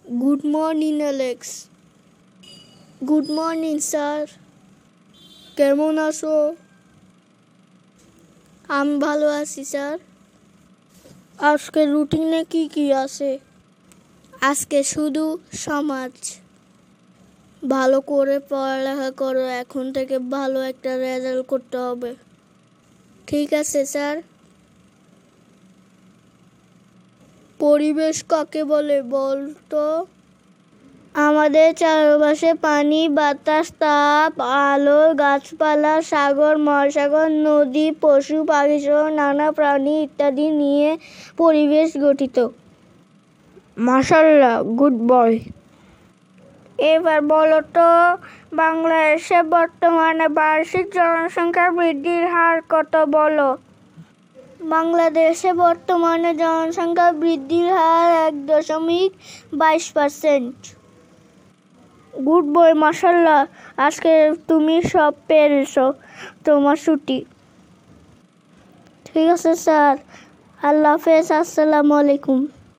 Good morning Alex. Good morning sir. কেমন আছো? আমি ভালো আছি স্যার। আজকে রুটিনে কি কি আছে? আজকে শুধু সমাজ। ভালো করে পড়ালেখা করো, এখন থেকে ভালো একটা রেজাল্ট করতে হবে। ঠিক আছে স্যার। পরিবেশ কাকে বলে বলতো? আমাদের চারপাশে পানি, বাতাস, তাপ, আলো, গাছপালা, সাগর, মহাসাগর, নদী, পশু পাখি সহ নানা প্রাণী ইত্যাদি নিয়ে পরিবেশ গঠিত। মাশাআল্লাহ, গুড বয়। এবার বলো তো, বাংলাদেশে বর্তমানে বার্ষিক জনসংখ্যা বৃদ্ধির হার কত বলো? বাংলাদেশে বর্তমানে জনসংখ্যা বৃদ্ধির হার 1.22%। গুড বয়, মাশাআল্লাহ। আজকে তুমি সব পেরেছো, তোমার ছুটি। ঠিক আছে স্যার। আল্লাহ হাফেজ। আসসালামু আলাইকুম।